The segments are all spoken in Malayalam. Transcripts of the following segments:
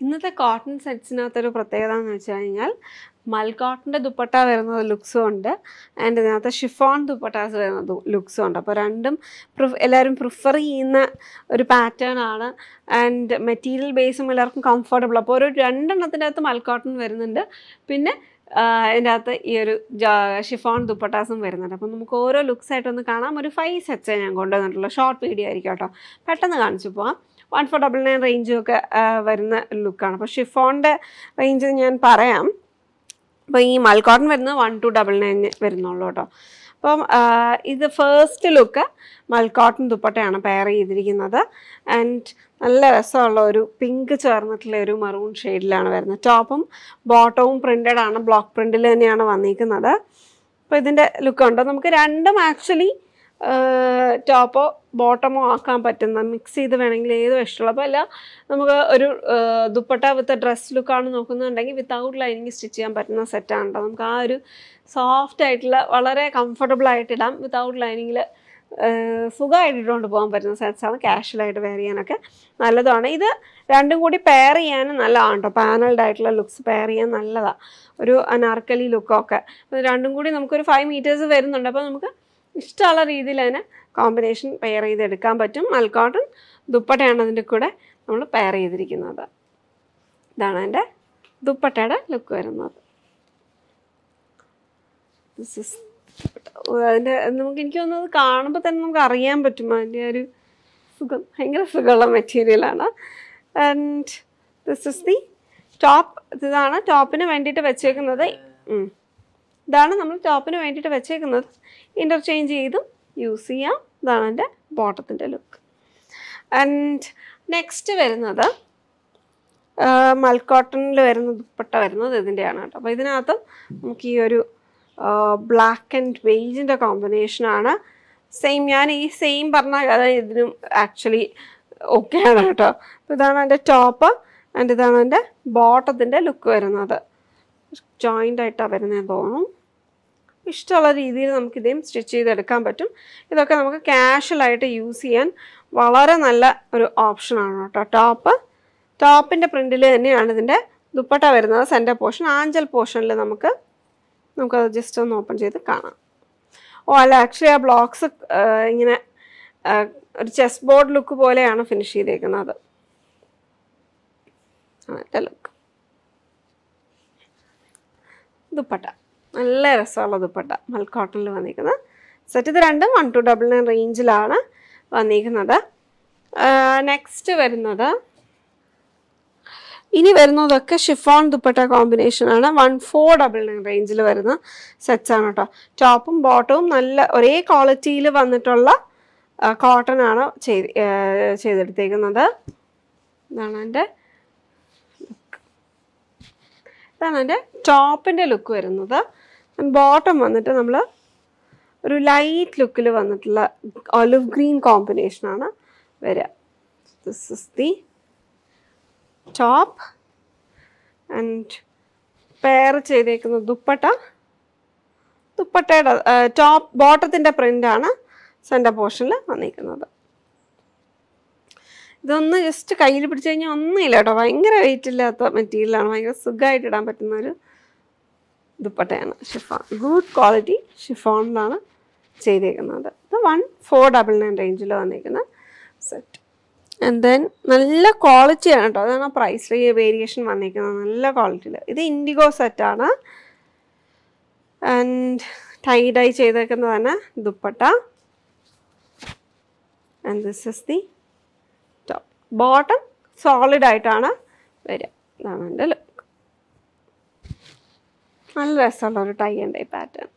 ഇന്നത്തെ കോട്ടൺ സെറ്റ്സിനകത്തൊരു പ്രത്യേകത എന്ന് വെച്ച് കഴിഞ്ഞാൽ മൽക്കോട്ടൻ്റെ ദുപ്പട്ട വരുന്ന ലുക്സും ഉണ്ട് ആൻഡ് ഇതിനകത്ത് ഷിഫോൺ ദുപ്പട്ടാസ് വരുന്ന ലുക്സും ഉണ്ട്. അപ്പോൾ രണ്ടും എല്ലാവരും പ്രിഫർ ചെയ്യുന്ന ഒരു പാറ്റേൺ ആണ് ആൻഡ് മെറ്റീരിയൽ ബേസും എല്ലാവർക്കും കംഫർട്ടബിൾ. അപ്പോൾ ഒരു രണ്ടെണ്ണത്തിൻ്റെ അകത്ത് മൽക്കോട്ടൺ വരുന്നുണ്ട്, പിന്നെ ഇതിൻ്റെ അകത്ത് ഈ ഒരു ഷിഫോൺ ദുപ്പട്ടാസും വരുന്നുണ്ട്. അപ്പോൾ നമുക്ക് ഓരോ ലുക്സ് ആയിട്ടൊന്ന് കാണാം. ഒരു 5 സെറ്റ്സേ ഞാൻ കൊണ്ടുവന്നിട്ടുള്ളൂ. ഷോർട്ട് വീഡിയോ ആയിരിക്കും കേട്ടോ, പെട്ടെന്ന് കാണിച്ചു പോവാം. 1499 റേഞ്ചും ഒക്കെ വരുന്ന ലുക്കാണ്. അപ്പോൾ ഷിഫോണിൻ്റെ റേഞ്ച് ഞാൻ പറയാം. അപ്പോൾ ഈ മൽക്കോട്ടൺ വരുന്നത് 1299 വരുന്നുള്ളൂ കേട്ടോ. അപ്പം ഇത് ഫസ്റ്റ് ലുക്ക് മൽക്കോട്ടൺ ദുപ്പട്ടയാണ് പെയർ ചെയ്തിരിക്കുന്നത് ആൻഡ് നല്ല രസമുള്ള ഒരു പിങ്ക് ചേർന്നിട്ടുള്ള ഒരു മറൂൺ ഷെയ്ഡിലാണ് വരുന്നത്. ടോപ്പും ബോട്ടവും പ്രിൻ്റഡ് ആണ്, ബ്ലോക്ക് പ്രിൻറ്റിൽ തന്നെയാണ് വന്നിരിക്കുന്നത്. അപ്പോൾ ഇതിൻ്റെ ലുക്കുണ്ട്. നമുക്ക് രണ്ടും ആക്ച്വലി ടോപ്പോ ബോട്ടമോ ആക്കാൻ പറ്റുന്ന, മിക്സ് ചെയ്ത് വേണമെങ്കിൽ ഏതും ഇഷ്ടമുള്ള. അപ്പോൾ അല്ല നമുക്ക് ഒരു ദുപ്പട്ട വിത്ത് ഡ്രസ് ലുക്കാണ് നോക്കുന്നുണ്ടെങ്കിൽ വിത്തൗട്ട് ലൈനിങ് സ്റ്റിച്ച് ചെയ്യാൻ പറ്റുന്ന സെറ്റാണ് കേട്ടോ. നമുക്ക് ആ ഒരു സോഫ്റ്റ് ആയിട്ടുള്ള വളരെ കംഫർട്ടബിൾ ആയിട്ടിടാം, വിത്തൗട്ട് ലൈനിങ്ങിൽ സുഖമായിട്ട് ഇട്ടുകൊണ്ട് പോകാൻ പറ്റുന്ന സെറ്റ്സാണ്. കാഷ്വലായിട്ട് വെയർ ചെയ്യാനൊക്കെ നല്ലതാണ്. ഇത് രണ്ടും കൂടി പെയർ ചെയ്യാനും നല്ലതാണ് കേട്ടോ. പാനൽഡ് ആയിട്ടുള്ള ലുക്സ് പെയർ ചെയ്യാൻ നല്ലതാണ്, ഒരു അനാർക്കലി ലുക്കൊക്കെ. രണ്ടും കൂടി നമുക്കൊരു 5 മീറ്റേഴ്സ് വരുന്നുണ്ട്. അപ്പോൾ നമുക്ക് ഇഷ്ടമുള്ള രീതിയിൽ അതിനെ കോമ്പിനേഷൻ പെയർ ചെയ്തെടുക്കാൻ പറ്റും. മൽക്കോട്ടൺ ദുപ്പട്ടയാണ് അതിൻ്റെ കൂടെ നമ്മൾ പെയർ ചെയ്തിരിക്കുന്നത്. ഇതാണ് അതിൻ്റെ ദുപ്പട്ടയുടെ ലുക്ക് വരുന്നത്. അതിൻ്റെ എനിക്ക് തോന്നുന്നത് കാണുമ്പോൾ തന്നെ നമുക്ക് അറിയാൻ പറ്റും അതിൻ്റെ ഒരു സുഖം, ഭയങ്കര സുഖമുള്ള മെറ്റീരിയലാണ്. And this is the top. ഇതാണ് ടോപ്പിന് വേണ്ടിയിട്ട് വെച്ചേക്കുന്നത്. ഇതാണ് നമ്മൾ ടോപ്പിന് വേണ്ടിയിട്ട് വെച്ചേക്കുന്നത്. ഇൻ്റർചേഞ്ച് ചെയ്തും യൂസ് ചെയ്യാം. ഇതാണ് എൻ്റെ ബോട്ടത്തിൻ്റെ ലുക്ക്. ആൻഡ് നെക്സ്റ്റ് വരുന്നത് മൽക്കോട്ടണിൽ വരുന്ന ദുപ്പട്ട വരുന്നത് ഇതിൻ്റെയാണ് കേട്ടോ. അപ്പോൾ ഇതിനകത്ത് നമുക്ക് ഈ ഒരു ബ്ലാക്ക് ആൻഡ് ബേജിൻ്റെ കോമ്പിനേഷനാണ്. ഞാൻ ഈ സെയിം പറഞ്ഞ ഇതിനും ആക്ച്വലി ഓക്കെയാണ് കേട്ടോ. അപ്പോൾ ഇതാണ് എൻ്റെ ടോപ്പ് ആൻഡ് ഇതാണ് എൻ്റെ ബോട്ടത്തിൻ്റെ ലുക്ക് വരുന്നത്. ജോയിൻ്റ് ആയിട്ടാണ് വരുന്നതെന്ന് തോന്നുന്നു. ഇഷ്ടമുള്ള രീതിയിൽ നമുക്കിതേം സ്റ്റിച്ച് ചെയ്തെടുക്കാൻ പറ്റും. ഇതൊക്കെ നമുക്ക് കാഷ്വലായിട്ട് യൂസ് ചെയ്യാൻ വളരെ നല്ല ഒരു ഓപ്ഷനാണ് കേട്ടോ. ടോപ്പിൻ്റെ പ്രിൻറ്റിൽ തന്നെയാണ് ഇതിൻ്റെ ദുപ്പട്ട വരുന്നത്. സെൻറ്റർ പോർഷൻ ആഞ്ചൽ പോർഷനിൽ നമുക്കത് ജസ്റ്റ് ഒന്ന് ഓപ്പൺ ചെയ്ത് കാണാം. അല്ല, ആക്ച്വലി ആ ബ്ലോക്സ് ഇങ്ങനെ ഒരു ചെസ് ബോർഡ് ലുക്ക് പോലെയാണ് ഫിനിഷ് ചെയ്തേക്കുന്നത്. അങ്ങനത്തെ ലുക്ക്. ദുപ്പട്ട നല്ല രസമുള്ള ദുപ്പട്ട മൽക്കോട്ടണിൽ വന്നിരിക്കുന്നത് സെറ്റ്. ഇത് രണ്ടും 1299 റേഞ്ചിലാണ് വന്നിരിക്കുന്നത്. നെക്സ്റ്റ് വരുന്നത് ഇനി വരുന്നതൊക്കെ ഷിഫോൺ ദുപ്പട്ട കോമ്പിനേഷനാണ്. 1499 റേഞ്ചിൽ വരുന്ന സെറ്റ്സാണ് കേട്ടോ. ടോപ്പും ബോട്ടവും നല്ല ഒരേ ക്വാളിറ്റിയിൽ വന്നിട്ടുള്ള കോട്ടൺ ആണ് ചെയ്തെടുത്തേക്കുന്നത്. ഇതാണ് എൻ്റെ ടോപ്പിൻ്റെ ലുക്ക് വരുന്നത്. ബോട്ടം വന്നിട്ട് നമ്മൾ ഒരു ലൈറ്റ് ലുക്കിൽ വന്നിട്ടുള്ള ഒലിവ് ഗ്രീൻ കോമ്പിനേഷനാണ് വരിക. This is the top and pair ചെയ്തേക്കുന്ന ദുപ്പട്ടയുടെ ടോപ്പ് ബോട്ടത്തിൻ്റെ പ്രിൻ്റാണ് സെൻറ്റർ പോർഷനിൽ വന്നിരിക്കുന്നത്. ഇതൊന്ന് ജസ്റ്റ് കയ്യിൽ പിടിച്ച് കഴിഞ്ഞാൽ ഒന്നുമില്ല കേട്ടോ. ഭയങ്കര വെയിറ്റ് ഇല്ലാത്ത മെറ്റീരിയലാണ്. ഭയങ്കര സുഖമായിട്ട് ഇടാൻ പറ്റുന്ന ഒരു ദുപ്പട്ടയാണ്. ഷിഫോൺ, ഗുഡ് ക്വാളിറ്റി ഷിഫോണിലാണ് ചെയ്തേക്കുന്നത്. ഇത് 1499 റേഞ്ചിൽ വന്നിരിക്കുന്ന സെറ്റ്. ആൻഡ് ദെൻ നല്ല ക്വാളിറ്റിയാണ് കേട്ടോ. അതാണ് പ്രൈസ് വേരിയേഷൻ വന്നിരിക്കുന്നത്, നല്ല ക്വാളിറ്റിയിൽ. ഇത് ഇൻഡിഗോ സെറ്റാണ് ആൻഡ് ടൈ ഡൈ ചെയ്തേക്കുന്നത് തന്നെ dupatta. And this is the top. Bottom solid ആയിട്ടാണ് വരിക. ഇതാണ് എൻ്റെ ലുക്ക്. നല്ല രസമുള്ള ഒരു tie and dye pattern.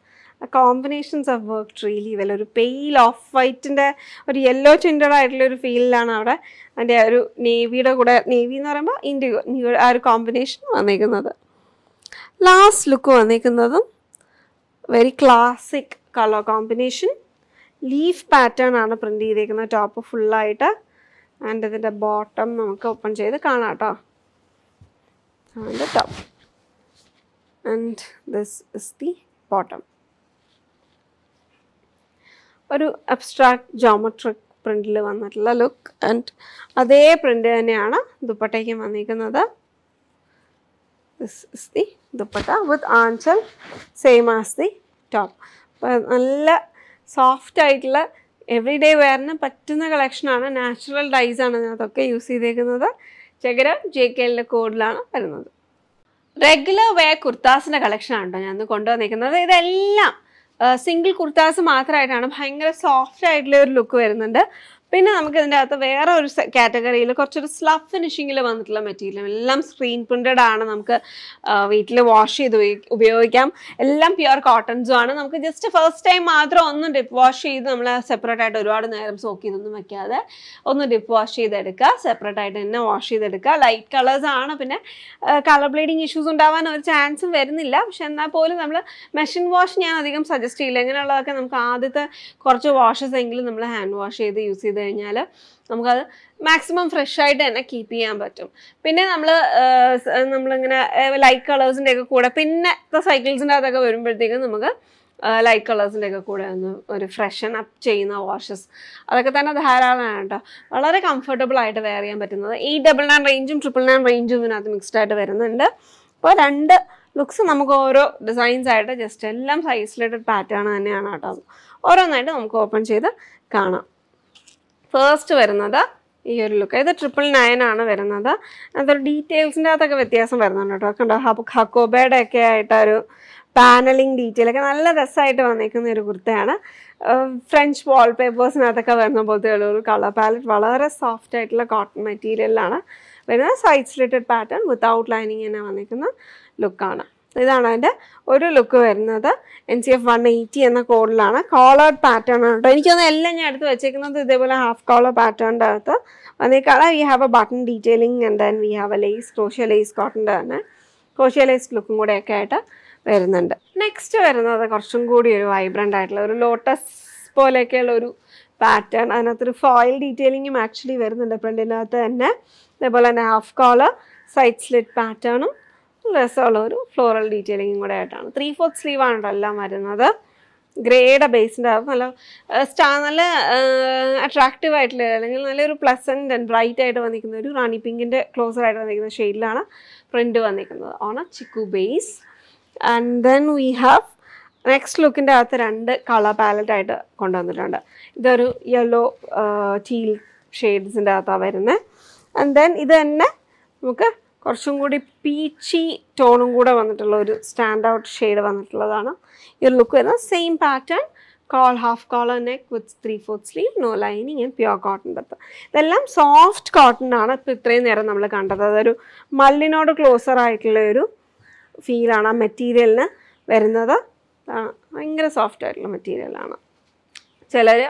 Combinations of work really well. ഒരു പെയിൽ ഓഫ് വൈറ്റിൻ്റെ ഒരു യെല്ലോ ടിൻറ്റഡ് ആയിട്ടുള്ളൊരു ഫീലിലാണ് അവിടെ അതിൻ്റെ ഒരു നേവിയുടെ കൂടെ, നേവി എന്ന് പറയുമ്പോൾ ഇൻഡിഗോ ആ ഒരു കോമ്പിനേഷൻ വന്നിരിക്കുന്നത്. ലാസ്റ്റ് ലുക്ക് വന്നിരിക്കുന്നതും very classic colour combination. Leaf pattern ആണ് പ്രിൻ്റ് ചെയ്തേക്കുന്നത് ടോപ്പ് ഫുള്ളായിട്ട്. ആൻഡ് ഇതിൻ്റെ ബോട്ടം നമുക്ക് ഓപ്പൺ ചെയ്ത് കാണാം കേട്ടോ. അതിൻ്റെ top and this is the bottom. ഒരു അബ്സ്ട്രാക്ട് ജോമെട്രിക് പ്രിൻറ്റിൽ വന്നിട്ടുള്ള ലുക്ക് ആൻഡ് അതേ പ്രിൻ്റ് തന്നെയാണ് ദുപ്പട്ടയ്ക്കും വന്നിരിക്കുന്നത്. This is the dupatta with aanchal same as the top. അപ്പോൾ നല്ല സോഫ്റ്റ് ആയിട്ടുള്ള എവറി ഡേ വെയറിന് പറ്റുന്ന കളക്ഷനാണ്. നാച്ചുറൽ ഡൈസ് ആണ് അതിനകത്തൊക്കെ യൂസ് ചെയ്തേക്കുന്നത്. ചകര JKLൻ്റെ കോഡിലാണ് വരുന്നത്. റെഗുലർ വെയർ കുർത്താസിൻ്റെ കളക്ഷനാണ് കേട്ടോ ഞാൻ കൊണ്ടുവന്നിരിക്കുന്നത്. ഇതെല്ലാം സിംഗിൾ കുർത്താസ് മാത്രമായിട്ടാണ്. ഭയങ്കര സോഫ്റ്റ് ആയിട്ടുള്ള ഒരു ലുക്ക് വരുന്നുണ്ട്. പിന്നെ നമുക്ക് ഇതിൻ്റെ അകത്ത് വേറെ ഒരു കാറ്റഗറിയിൽ കുറച്ചൊരു സ്ലഫ് ഫിനിഷിങ്ങിൽ വന്നിട്ടുള്ള മെറ്റീരിയൽ, എല്ലാം സ്ക്രീൻ പ്രിൻറ്റഡ് ആണ്. നമുക്ക് വീട്ടിൽ വാഷ് ചെയ്ത് ഉപയോഗിക്കാം. എല്ലാം പ്യുവർ കോട്ടൺസും ആണ്. നമുക്ക് ജസ്റ്റ് ഫസ്റ്റ് ടൈം മാത്രം ഒന്ന് ഡിപ്പ് വാഷ് ചെയ്ത് നമ്മൾ സെപ്പറേറ്റ് ആയിട്ട് ഒരുപാട് നേരം സോക്ക് ചെയ്തൊന്നും വെക്കാതെ ഒന്ന് ഡിപ്പ് വാഷ് ചെയ്തെടുക്കുക. സെപ്പറേറ്റ് ആയിട്ട് തന്നെ വാഷ് ചെയ്തെടുക്കുക. ലൈറ്റ് കളേഴ്സ് ആണ്. പിന്നെ കളർ ബ്ലീഡിങ് ഇഷ്യൂസ് ഉണ്ടാവാൻ ഒരു ചാൻസും വരുന്നില്ല. പക്ഷെ എന്നാൽ പോലും നമ്മൾ മെഷീൻ വാഷ് ഞാൻ അധികം സജസ്റ്റ് ചെയ്യില്ല. ഇങ്ങനെയുള്ളതൊക്കെ നമുക്ക് ആദ്യത്തെ കുറച്ച് വാഷസ് എങ്കിലും നമ്മൾ ഹാൻഡ് വാഷ് ചെയ്ത് യൂസ് ചെയ്ത് കഴിഞ്ഞാൽ നമുക്കത് മാക്സിമം ഫ്രഷ് ആയിട്ട് തന്നെ കീപ്പ് ചെയ്യാൻ പറ്റും. പിന്നെ നമ്മളിങ്ങനെ ലൈറ്റ് കളേഴ്സിൻ്റെ ഒക്കെ കൂടെ പിന്നെ സൈക്കിൾസിൻ്റെ അതൊക്കെ വരുമ്പോഴത്തേക്കും നമുക്ക് ലൈറ്റ് കളേഴ്സിൻ്റെ ഒക്കെ കൂടെ ഒന്ന് ഒരു ഫ്രഷൻ അപ്പ് ചെയ്യുന്ന വാഷസ് അതൊക്കെ തന്നെ ധാരാളമാണ് കേട്ടോ. വളരെ കംഫർട്ടബിൾ ആയിട്ട് വെയർ ചെയ്യാൻ പറ്റുന്നത്. 899 റേഞ്ചും 999 റേഞ്ചും ഇതിനകത്ത് മിക്സ്ഡ് ആയിട്ട് വരുന്നുണ്ട്. അപ്പോൾ 2 ലുക്സ് നമുക്ക് ഓരോ ഡിസൈൻസ് ആയിട്ട് ജസ്റ്റ് എല്ലാം സൈസിലേറ്റഡ് പാറ്റേൺ തന്നെയാണ് കേട്ടോ. ഓരോന്നായിട്ട് നമുക്ക് ഓപ്പൺ ചെയ്ത് കാണാം. ഫസ്റ്റ് വരുന്നത് ഈ ഒരു ലുക്ക്. ഇത് 999 ആണ് വരുന്നത്. അതൊരു ഡീറ്റെയിൽസിൻ്റെ അകത്തൊക്കെ വ്യത്യാസം വരുന്നുണ്ട് കേട്ടോ. കണ്ടോ, ഹക്കോബയുടെ ഒക്കെ ആയിട്ടൊരു പാനലിങ് ഡീറ്റെയിൽ ഒക്കെ നല്ല രസമായിട്ട് വന്നിരിക്കുന്ന ഒരു കുർത്തയാണ്. ഫ്രഞ്ച് വാൾപേപ്പേഴ്സിനകത്തൊക്കെ വരുന്ന പോലത്തെ ഒരു കളർ പാലറ്റ്. വളരെ സോഫ്റ്റ് ആയിട്ടുള്ള കോട്ടൺ മെറ്റീരിയലാണ് വരുന്നത്. സൈഡ് സ്ലിറ്റഡ് പാറ്റേൺ വിത്ത് ഔട്ട് ലൈനിങ് തന്നെ വന്നിരിക്കുന്ന ലുക്കാണ്. ഇതാണ് അതിൻ്റെ ഒരു ലുക്ക് വരുന്നത്. NCF 180 എന്ന കോഡിലാണ്. കോളേർഡ് പാറ്റേൺ ആണ് കേട്ടോ. എനിക്കൊന്ന് എല്ലാം ഞാൻ എടുത്ത് വെച്ചേക്കുന്നത് ഇതേപോലെ ഹാഫ് കോളർ പാറ്റേണിൻ്റെ അകത്ത് വന്നേക്കാണ്. We have a button detailing and then we have a lace, crochet lace കോട്ടൻ്റെ തന്നെ ക്രോഷ്യ ലേസ് ലുക്കും കൂടെയൊക്കെ ആയിട്ട് വരുന്നുണ്ട്. നെക്സ്റ്റ് വരുന്നത് കുറച്ചും കൂടി ഒരു വൈബ്രൻ്റ് ആയിട്ടുള്ള ഒരു ലോട്ടസ് പോലെയൊക്കെയുള്ള ഒരു പാറ്റേൺ. അതിനകത്തൊരു ഫോയിൽ ഡീറ്റെയിലിങ്ങും ആക്ച്വലി വരുന്നുണ്ട് പ്രിൻറ്റിൻ്റെ അകത്ത് തന്നെ. അതേപോലെ തന്നെ ഹാഫ് കോളർ, സൈഡ് സ്ലിറ്റ് പാറ്റേണും രസമുള്ള ഒരു ഫ്ലോറൽ ഡീറ്റെയിലിങ്ങും കൂടെ ആയിട്ടാണ്. 3/4 സ്ലീവ് ആണ് കേട്ടോ എല്ലാം വരുന്നത്. ഗ്രേയുടെ ബേസിൻ്റെ അകത്ത് നല്ല അട്രാക്റ്റീവ് ആയിട്ടുള്ള അല്ലെങ്കിൽ നല്ലൊരു പ്ലസൻറ്റ് ആൻഡ് ബ്രൈറ്റ് ആയിട്ട് വന്നിരിക്കുന്ന ഒരു റാണി പിങ്കിൻ്റെ ക്ലോസർ ആയിട്ട് വന്നിരിക്കുന്ന ഷെയ്ഡിലാണ് പ്രിൻറ്റ് വന്നിരിക്കുന്നത് on a chikoo base. And then we have next ലുക്കിൻ്റെ അകത്ത് 2 കളർ പാലറ്റായിട്ട് കൊണ്ടുവന്നിട്ടുണ്ട്. ഇതൊരു യെല്ലോ ടീൽ ഷെയ്ഡ്സിൻ്റെ അകത്താണ് വരുന്നത്. ആൻഡ് ദെൻ ഇത് തന്നെ നമുക്ക് കുറച്ചും കൂടി പീച്ചി ടോണും കൂടെ വന്നിട്ടുള്ള ഒരു സ്റ്റാൻഡ് ഔട്ട് ഷെയ്ഡ് വന്നിട്ടുള്ളതാണ് ഈ ഒരു ലുക്ക് വരുന്നത്. Same pattern, half collar neck with 3/4 sleeve, no lining and pure cotton both. ഇതെല്ലാം സോഫ്റ്റ് കോട്ടൺ ആണ്. ഇപ്പോൾ ഇത്രയും നേരം നമ്മൾ കണ്ടത് അതൊരു മല്ലിനോട് ക്ലോസർ ആയിട്ടുള്ള ഒരു ഫീലാണ് ആ മെറ്റീരിയലിന് വരുന്നത്. ഭയങ്കര സോഫ്റ്റ് ആയിട്ടുള്ള മെറ്റീരിയലാണ്. ചിലർ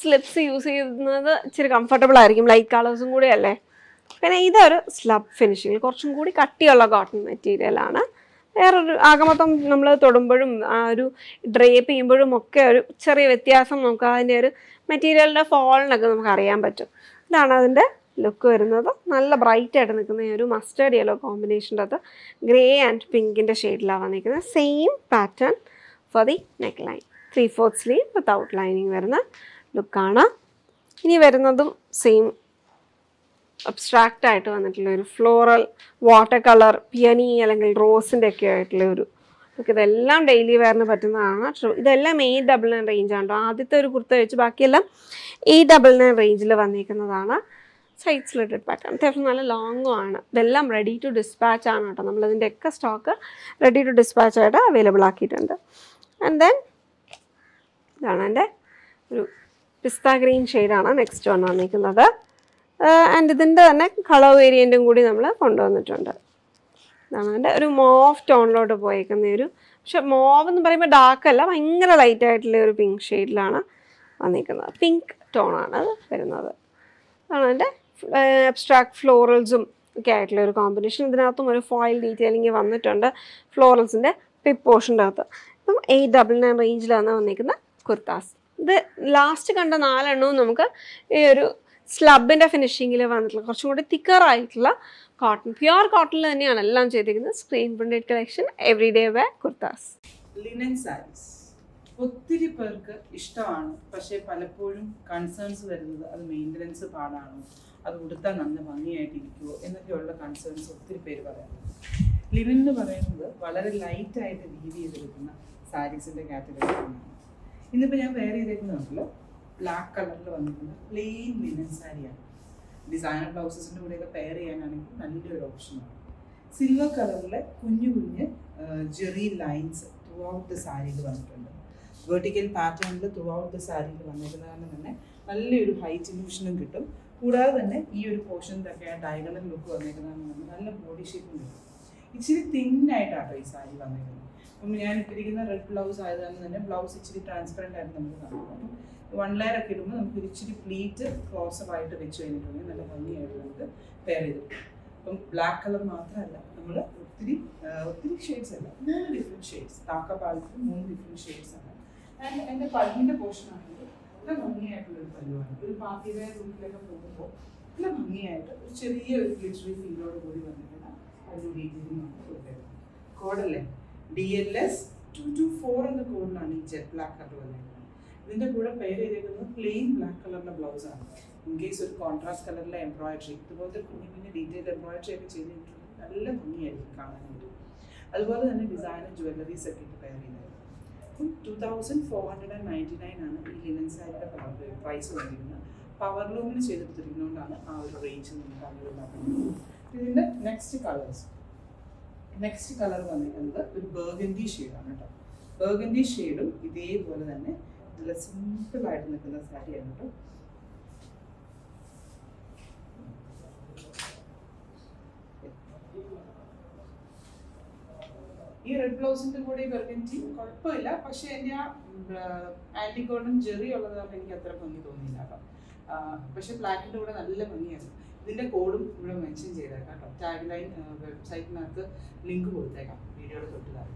സ്ലിപ്സ് യൂസ് ചെയ്യുന്നത് ഇച്ചിരി കംഫർട്ടബിൾ ആയിരിക്കും, ലൈറ്റ് കളേഴ്സും കൂടി അല്ലേ. പിന്നെ ഇതൊരു സ്ലബ് ഫിനിഷിങ്, കുറച്ചും കൂടി കട്ടിയുള്ള കോട്ടൺ മെറ്റീരിയലാണ്. വേറൊരു ആകമൊത്തം നമ്മൾ തൊടുമ്പോഴും ആ ഒരു ഡ്രേപ്പ് ചെയ്യുമ്പോഴും ഒക്കെ ഒരു ചെറിയ വ്യത്യാസം നമുക്ക് അതിൻ്റെ ഒരു മെറ്റീരിയലിൻ്റെ ഫോളിനൊക്കെ നമുക്ക് അറിയാൻ പറ്റും. ഇതാണ് അതിൻ്റെ ലുക്ക് വരുന്നത്. നല്ല ബ്രൈറ്റ് ആയിട്ട് നിൽക്കുന്ന ഈ ഒരു മസ്റ്റേർഡ് യെല്ലോ കോമ്പിനേഷൻ്റെ അകത്ത് ഗ്രേ ആൻഡ് പിങ്കിൻ്റെ ഷെയ്ഡിലാണ് വന്നിരിക്കുന്നത്. Same pattern for the neck line, 3/4 sleeve without lining വരുന്ന ലുക്കാണ്. ഇനി വരുന്നതും സെയിം അബ്സ്ട്രാക്റ്റ് ആയിട്ട് വന്നിട്ടുള്ള ഒരു ഫ്ലോറൽ വാട്ടർ കളർ പിയനി അല്ലെങ്കിൽ റോസിൻ്റെ ഒക്കെ ആയിട്ടുള്ള ഒരു ലുക്ക്. ഇതെല്ലാം ഡെയിലി വെയറിന് പറ്റുന്നതാണ്. ഇതെല്ലാം 899 റേഞ്ചാണ് കേട്ടോ. ആദ്യത്തെ ഒരു കുർത്ത വെച്ച് ബാക്കിയെല്ലാം 899 റേഞ്ചിൽ വന്നിരിക്കുന്നതാണ്. സൈഡ് സ്ലിറ്റഡ് പാറ്റേൺ, അത്യാവശ്യം നല്ല ലോങ്ങും ആണ്. ഇതെല്ലാം റെഡി ടു ഡിസ്പാച്ച് ആണ് കേട്ടോ. നമ്മളതിൻ്റെയൊക്കെ സ്റ്റോക്ക് റെഡി ടു ഡിസ്പാച്ച് ആയിട്ട് അവൈലബിൾ ആക്കിയിട്ടുണ്ട്. ആൻഡ് ദെൻ ഇതാണ് എൻ്റെ ഒരു പിസ്ത ഗ്രീൻ ഷെയ്ഡാണ് നെക്സ്റ്റ് വന്നിരിക്കുന്നത്. ആൻഡ് ഇതിൻ്റെ തന്നെ കളർ വേരിയൻറ്റും കൂടി നമ്മൾ കൊണ്ടുവന്നിട്ടുണ്ട്. ഇതാണ് അതിൻ്റെ ഒരു മോവ് ടോണിലോട്ട് പോയേക്കുന്ന ഒരു, പക്ഷെ മോവ് എന്ന് പറയുമ്പോൾ ഡാർക്കല്ല, ഭയങ്കര ലൈറ്റ് ആയിട്ടുള്ള ഒരു പിങ്ക് ഷെയ്ഡിലാണ് വന്നിരിക്കുന്നത്. പിങ്ക് ടോണാണ് അത് വരുന്നത്. അതാണ് അതിൻ്റെ അബ്സ്ട്രാക്ട് ഫ്ലോറൽസും ഒക്കെ ആയിട്ടുള്ള ഒരു കോമ്പിനേഷൻ. ഇതിനകത്തും ഒരു ഫോയിൽ ഡീറ്റെയിലിംഗ് വന്നിട്ടുണ്ട് ഫ്ലോറൽസിൻ്റെ പിപ്പ് പോർഷൻ്റെ അകത്ത്. ഇപ്പം 899 റേഞ്ചിലാണ് വന്നിരിക്കുന്ന കുർത്താസ്. ഇത് ലാസ്റ്റ് കണ്ട 4 എണ്ണവും നമുക്ക് ഈ ഒരു സ്ലബിൻ്റെ ഫിനിഷിങ്ങിൽ വന്നിട്ടുള്ള കുറച്ചും കൂടി തിക്കറായിട്ടുള്ള കോട്ടൺ, പ്യുവർ കോട്ടണിൽ തന്നെയാണ് എല്ലാം ചെയ്തിരിക്കുന്നത്. Screen printed collection, every day wear kurtas. Linen saris ഒത്തിരി പേർക്ക് ഇഷ്ടമാണ്. പക്ഷേ പലപ്പോഴും കൺസേൺസ് വരുന്നത് അത് മെയിൻ്റനൻസ് പാടാണോ, അത് ഉടുത്താൽ നല്ല ഭംഗിയായിട്ടിരിക്കുമോ എന്നൊക്കെയുള്ള കൺസേൺസ് ഒത്തിരി പേര് പറയാം. ലിനൻ എന്ന് പറയുന്നത് വളരെ ലൈറ്റായിട്ട് വീവ് ചെയ്തെടുക്കുന്ന സാരീസിൻ്റെ കാറ്റഗറിയാണ്. ഇന്നിപ്പോൾ ഞാൻ വെയർ ചെയ്തേക്കുന്നുണ്ടല്ലോ ബ്ലാക്ക് കളറിൽ വന്നിരിക്കുന്ന പ്ലെയിൻ ലിനൻ സാരിയാണ്. ഡിസൈനർ ബ്ലൗസസിൻ്റെ കൂടെയൊക്കെ പെയർ ചെയ്യാനാണെങ്കിൽ നല്ലൊരു ഓപ്ഷനാണ്. സിൽവർ കളറിലെ കുഞ്ഞു കുഞ്ഞ് zari lines throughout the സാരിയിൽ വന്നിട്ടുണ്ട്. വെർട്ടിക്കൽ പാറ്റേണിൽ ത്രൂ ഔട്ട് ദ സാരിയിൽ വന്നിരിക്കുന്നത് കാരണം തന്നെ നല്ലൊരു ഹൈറ്റ് ഇല്യൂഷനും കിട്ടും. കൂടാതെ തന്നെ ഈ ഒരു പോർഷനിലൊക്കെ ഡയഗണൽ ലുക്ക് വന്നിരിക്കുന്നതെന്ന് നല്ല ബോഡി ഷേപ്പും കിട്ടും. ഇച്ചിരി തിന്നായിട്ടാട്ടോ ഈ സാരി വന്നിരിക്കുന്നത്. അപ്പം ഞാൻ ഇട്ടിരിക്കുന്ന റെഡ് ബ്ലൗസ് ആയതുകൊണ്ട് തന്നെ ബ്ലൗസ് ഇച്ചിരി ട്രാൻസ്പെറൻ്റ് ആയിട്ട് നമുക്ക് കാണും. അപ്പം 1 ലെയർ ഒക്കെ ഇടുമ്പോൾ നമുക്ക് ഇച്ചിരി പ്ലീറ്റ് ക്ലോസറായിട്ട് വെച്ച് കഴിഞ്ഞിട്ടുണ്ടെങ്കിൽ നല്ല ഭംഗിയായിട്ട് നമുക്ക് പെയർ ചെയ്ത് കിട്ടും. അപ്പം ബ്ലാക്ക് കളർ മാത്രമല്ല, നമ്മൾ ഒത്തിരി ഷെയ്ഡ്സ് അല്ല, 3 ഡിഫറെൻറ്റ് ഷെയ്ഡ്സ്, താക്ക പാലത്തിൽ 3 ഡിഫറെൻറ്റ് ഷെയ്ഡ്സ് ആണ്. ആൻഡ് എൻ്റെ പല്ലിൻ്റെ പോർഷൻ ആണെങ്കിൽ നല്ല ഭംഗിയായിട്ടുള്ളൊരു പല്ലുവാണ്. ഒരു പാർട്ടി വെയർ റൂമിലൊക്കെ പോകുമ്പോൾ നല്ല ഭംഗിയായിട്ട് ഒരു ചെറിയൊരു ഗ്ലിറ്ററി ഫീലോട് കൂടി വന്നിട്ടുള്ള ഒരു രീതിയിൽ നമുക്ക് കൊടുത്തേക്കുന്നത്. കോഡല്ലേ DLS 224 എന്ന കോഡിലാണ് ഈ ജെറ്റ് ബ്ലാക്ക് കളർ വന്നിരിക്കുന്നത്. ഇതിൻ്റെ കൂടെ പെയർ ചെയ്തേക്കുന്നത് പ്ലെയിൻ ബ്ലാക്ക് കളറിൻ്റെ ബ്ലൗസാണ്. ഇൻ കേസ് ഒരു കോൺട്രാസ്റ്റ് കളറിലെ എംബ്രോയിഡറി, ഇതുപോലത്തെ കുഞ്ഞു ഡീറ്റെയിൽ എംബ്രോയിഡറി ഒക്കെ ചെയ്തിട്ടുണ്ടെങ്കിൽ നല്ല ഭംഗിയായിരിക്കും കാണാനായിട്ട്. അതുപോലെ തന്നെ ഡിസൈനർ ജ്വല്ലറീസ് ഒക്കെ ഇട്ട് പെയർ ചെയ്തത്. അപ്പം 2499 ആണ് ഈ ലിനൻ സാരിയുടെ പ്രൈസ് വന്നിരിക്കുന്നത്. പവർ ലൂമിൽ ചെയ്തെടുത്തിരിക്കുന്നതുകൊണ്ടാണ് ആ ഒരു റേഞ്ച് നമുക്ക് അവൈലബിൾ. ഇതിൻ്റെ നെക്സ്റ്റ് കളർ വന്നിരിക്കുന്നത് ഒരു ബർഗൻഡി ഷെയ്ഡാണ് കേട്ടോ. ബർഗൻഡി ഷെയ്ഡും ഇതേപോലെ തന്നെ നല്ല സിമ്പിളായിട്ട് നിൽക്കുന്ന സാരിയാണ് കേട്ടോ. ഈ റെഡ് ബ്ലൗസിൻ്റെ കൂടെ ഈ ബർഗൻഡി കുഴപ്പമില്ല, പക്ഷേ എൻ്റെ ആ ആൻറ്റി ഗോൾഡൻ ജെറി ഉള്ളത് കാരണം എനിക്ക് അത്ര ഭംഗി തോന്നിയില്ല കേട്ടോ. പക്ഷേ ബ്ലാക്കിൻ്റെ കൂടെ നല്ല ഭംഗിയായിരുന്നു. ഇതിൻ്റെ കോഡും ഇവിടെ മെൻഷൻ ചെയ്തേക്കാം കേട്ടോ. ടാഗ് ലൈൻ വെബ്സൈറ്റിനകത്ത് ലിങ്ക് കൊടുത്തേക്കാം വീഡിയോയുടെ തൊട്ടുതായി.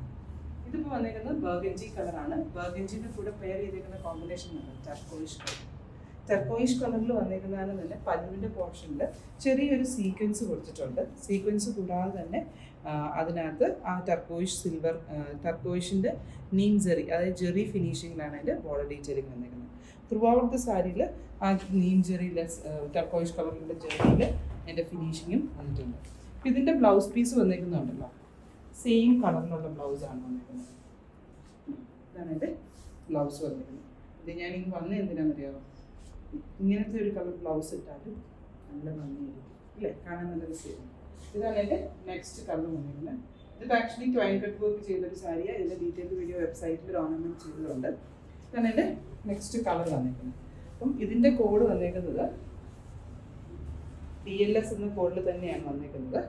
ഇതിപ്പോൾ വന്നേക്കുന്നത് ബർഗൻജി കളറാണ്. ബർഗൻജിൻ്റെ കൂടെ പെയർ ചെയ്തേക്കുന്ന കോമ്പിനേഷൻ ആണ് ടർക്കോയിഷ് കളർ. ടർക്കോയിഷ് കളറിൽ വന്നേക്കുന്നതാണ് തന്നെ പല്ലുവിൻ്റെ പോർഷനിൽ ചെറിയൊരു സീക്വൻസ് കൊടുത്തിട്ടുണ്ട്. സീക്വൻസ് കൂടാതെ തന്നെ അതിനകത്ത് ആ ടർക്കോയിഷിൻ്റെ നീം ജെറി, അതായത് ജെറി ഫിനിഷിങ്ങിലാണ് അതിൻ്റെ ബോർഡർ ഡീറ്റെയിലിംഗ് വന്നേക്കുന്നത്. ത്രൂ ഔട്ട് ദ സാരിയിൽ ആ നീം ജെറി ടർക്കോയിഷ് കളറിൻ്റെ ജെറിയിൽ അതിൻ്റെ ഫിനിഷിങ്ങും വന്നിട്ടുണ്ട്. അപ്പം ഇതിൻ്റെ ബ്ലൗസ് പീസ് വന്നേക്കുന്നുണ്ടല്ലോ, സെയിം കളറിലുള്ള ബ്ലൗസാണ് വന്നിരിക്കുന്നത്. ഇതാണ് എൻ്റെ ബ്ലൗസ് വന്നിരിക്കുന്നത്. ഇത് ഞാനിങ്ങ് വന്നത് എന്തിനാണെന്നറിയാമോ? ഇങ്ങനത്തെ ഒരു കളർ ബ്ലൗസ് ഇട്ടാലും നല്ല ഭംഗിയായിരിക്കും അല്ലേ, കാണാൻ നല്ല രസമായിരിക്കും. ഇതാണ് എൻ്റെ നെക്സ്റ്റ് കളർ വന്നിരിക്കുന്നത്. ഇത് ആക്ച്വലി ട്വൈൻ കട്ട് വർക്ക് ചെയ്തൊരു സാരിയാണ്. ഇതിൻ്റെ ഡീറ്റെയിൽ വീഡിയോ വെബ്സൈറ്റിൽ ഒരു ഓർണമെൻറ്റ് ചെയ്തിട്ടുണ്ട്. ഇതാണ് എൻ്റെ നെക്സ്റ്റ് കളർ വന്നിരിക്കുന്നത്. അപ്പം ഇതിൻ്റെ കോഡ് വന്നേക്കുന്നത് DLS എന്ന കോഡിൽ തന്നെയാണ് വന്നേക്കുന്നത്.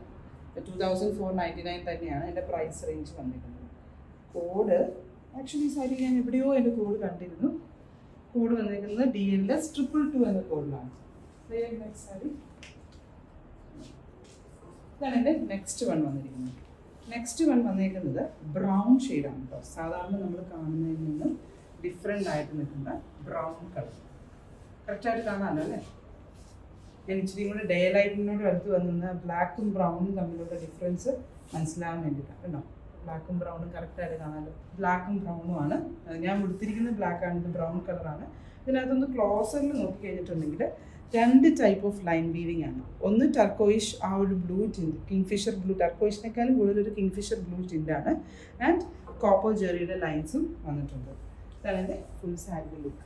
2499 തന്നെയാണ് എൻ്റെ പ്രൈസ് റേഞ്ച് വന്നിരിക്കുന്നത്. കോഡ് ആക്ച്വലി സാരി ഞാൻ എവിടെയോ എൻ്റെ കോഡ് കണ്ടിരുന്നു. കോഡ് വന്നിരിക്കുന്നത് DLS 222 എന്ന കോഡിലാണ്. സാരി ഇതാണ് എൻ്റെ നെക്സ്റ്റ് വൺ വന്നിരിക്കുന്നത്. നെക്സ്റ്റ് വൺ വന്നിരിക്കുന്നത് ബ്രൗൺ ഷെയ്ഡാണ് കേട്ടോ. സാധാരണ നമ്മൾ കാണുന്നതിൽ നിന്നും ഡിഫറെൻ്റ് ആയിട്ട് നിൽക്കുന്ന ബ്രൗൺ കളർ. കറക്റ്റായിട്ട് കാണാമല്ലോ അല്ലേ? ഞാൻ ഇച്ചിരി കൂടെ ഡേ ലൈറ്റിനോട് അടുത്ത് വന്നിരുന്ന ബ്ലാക്കും ബ്രൗണും തമ്മിലുള്ള ഡിഫറൻസ് മനസ്സിലാകാൻ വേണ്ടിയിട്ടാണ് കേട്ടോ. ബ്ലാക്കും ബ്രൗണും കറക്റ്റായിട്ട് കാണാമല്ലോ. ബ്ലാക്കും ബ്രൗണും ആണ് ഞാൻ കൊടുത്തിരിക്കുന്നത്. ബ്ലാക്കാണ്, ഇത് ബ്രൗൺ കളറാണ്. ഇതിനകത്തൊന്ന് ക്ലോസറിൽ നോക്കി കഴിഞ്ഞിട്ടുണ്ടെങ്കിൽ 2 ടൈപ്പ് ഓഫ് ലൈൻ വീവിംഗ് ആണ്. ഒന്ന് ടർക്കോയിഷ്, ആ ഒരു ബ്ലൂ ടിൻറ്റ്, കിങ്ഫിഷർ ബ്ലൂ, ടർക്കോയിഷിനേക്കാളും കൂടുതലൊരു കിങ്ഫിഷർ ബ്ലൂ ടിൻറ്റാണ്. ആൻഡ് കോപ്പർ ജെറിയുടെ ലൈൻസും വന്നിട്ടുണ്ട്. ഇതാണ് എൻ്റെ ഫുൾ സാരി ലുക്ക്.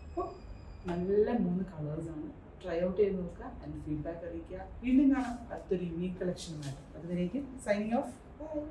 അപ്പോൾ നല്ല 3 കളേഴ്സാണ്. ട്രൈ ഔട്ട് ചെയ്ത് നോക്കുക ആൻഡ് ഫീഡ്ബാക്ക് അറിയിക്കുക. വീണ്ടും കാണാം അടുത്തൊരു യൂണീക്ക് കളക്ഷനുമായിട്ട്. അതുവരേക്കും സൈനിങ് ഓഫ്. ബൈ.